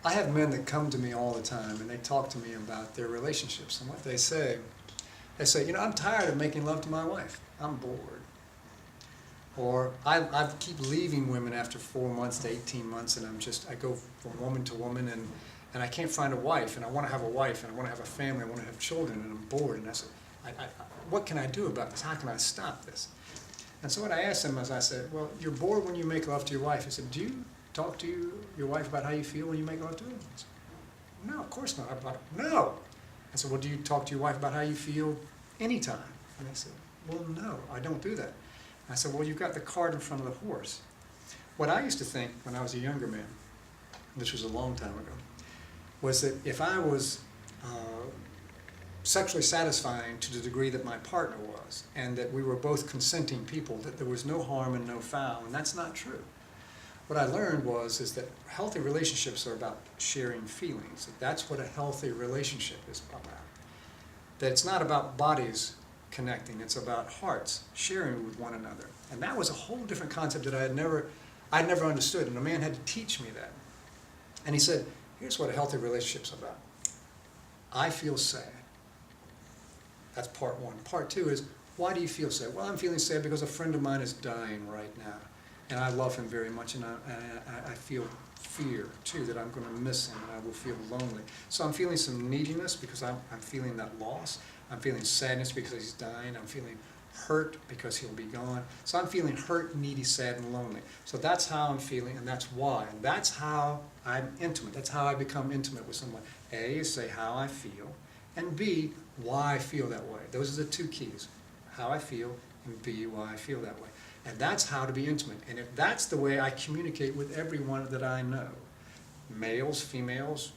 I have men that come to me all the time and they talk to me about their relationships, and what they say, I'm tired of making love to my wife. I'm bored. Or I keep leaving women after 4 months to 18 months, and I go from woman to woman, and I can't find a wife, and I want to have a wife, and I want to have a family, I want to have children, and I'm bored. And I said, what can I do about this? How can I stop this? And so what I asked them is, I said, well, you're bored when you make love to your wife. I said, do you talk to your wife about how you feel when you make love to her? I said, no, of course not. No. I said, well, do you talk to your wife about how you feel anytime? And they said, well, no, I don't do that. I said, well, you've got the cart in front of the horse. What I used to think when I was a younger man, this was a long time ago, was that if I was sexually satisfying to the degree that my partner was, and that we were both consenting people, that there was no harm and no foul, and that's not true. What I learned is that healthy relationships are about sharing feelings. That's what a healthy relationship is about. That it's not about bodies connecting, it's about hearts sharing with one another. And that was a whole different concept that I'd never understood, and a man had to teach me that. And he said, here's what a healthy relationship's about. I feel sad. That's part one. Part two is, why do you feel sad? Well, I'm feeling sad because a friend of mine is dying right now, and I love him very much, and I feel fear, too, that I'm going to miss him, and I will feel lonely. So I'm feeling some neediness because I'm feeling that loss. I'm feeling sadness because he's dying. I'm feeling hurt because he'll be gone. So I'm feeling hurt, needy, sad, and lonely. So that's how I'm feeling, and that's why. And that's how I'm intimate. That's how I become intimate with someone. A, is say how I feel, and B, why I feel that way. Those are the two keys. How I feel, and B, why I feel that way. And that's how to be intimate. And if that's the way I communicate with everyone that I know, males, females,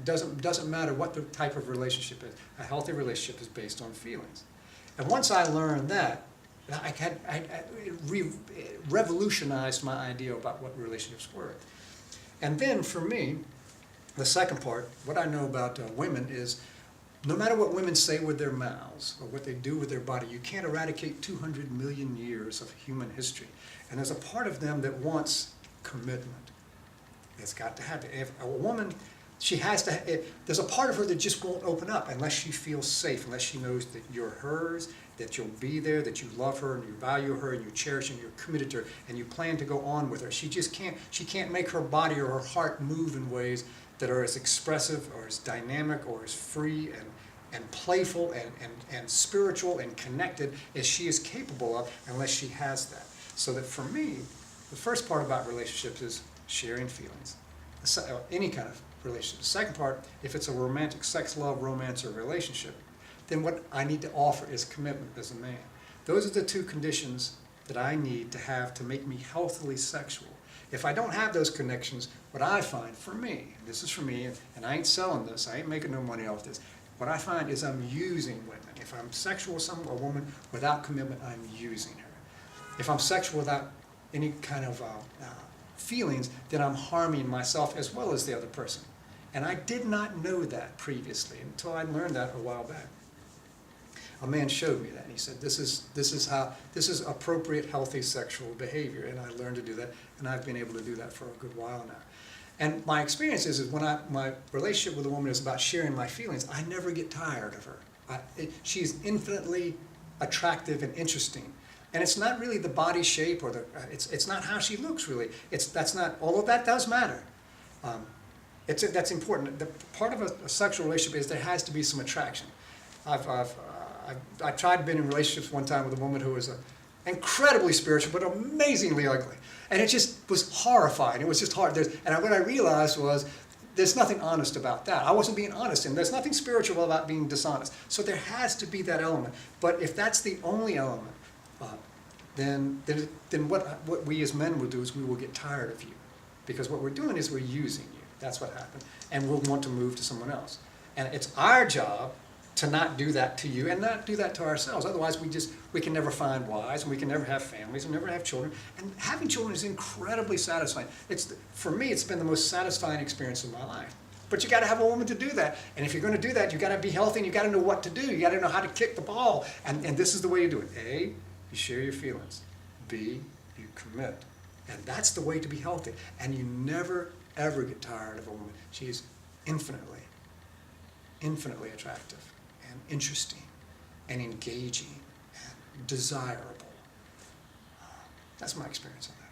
doesn't matter what the type of relationship is. A healthy relationship is based on feelings. And once I learned that, it revolutionized my idea about what relationships were. And then for me, the second part, what I know about women is, no matter what women say with their mouths or what they do with their body, you can't eradicate 200 million years of human history. And there's a part of them that wants commitment. It's got to happen. If a woman, she has to, there's a part of her that just won't open up unless she feels safe, unless she knows that you're hers, that you'll be there, that you love her and you value her and you cherish her and you're committed to her and you plan to go on with her. She can't make her body or her heart move in ways that are as expressive or as dynamic or as free and playful and spiritual and connected as she is capable of, unless she has that. So that for me, the first part about relationships is sharing feelings, any kind of relationship. The second part, if it's a romantic sex, love, romance, or relationship, then what I need to offer is commitment as a man. Those are the two conditions that I need to have to make me healthily sexual. If I don't have those connections, what I find for me, this is for me, and I ain't selling this, I ain't making no money off this, what I find is I'm using women. If I'm sexual with a woman without commitment, I'm using her. If I'm sexual without any kind of feelings, then I'm harming myself as well as the other person. And I did not know that previously until I learned that a while back. A man showed me that, and he said, this is appropriate, healthy sexual behavior, and I learned to do that, and I've been able to do that for a good while now. And my experience is when my relationship with a woman is about sharing my feelings, I never get tired of her. She's infinitely attractive and interesting. And it's not really the body shape or it's not how she looks really. That's not, although that does matter. That's important. The part of a sexual relationship is there has to be some attraction. I tried being in relationships one time with a woman who was incredibly spiritual but amazingly ugly. And it just was horrifying. It was just hard. And what I realized was there's nothing honest about that. I wasn't being honest, and there's nothing spiritual about being dishonest. So there has to be that element. But if that's the only element, then what we as men will do is we will get tired of you. Because what we're doing is we're using you. That's what happened. And we'll want to move to someone else. And it's our job to not do that to you and not do that to ourselves. Otherwise we can never find wives, and we can never have families and never have children. And having children is incredibly satisfying. For me, it's been the most satisfying experience of my life. But you got to have a woman to do that. And if you're going to do that, you got to be healthy and you got to know what to do. You got to know how to kick the ball. And this is the way you do it. A, you share your feelings. B, you commit. And that's the way to be healthy. And you never, ever get tired of a woman. She's infinitely, infinitely attractive and interesting and engaging and desirable. That's my experience on that.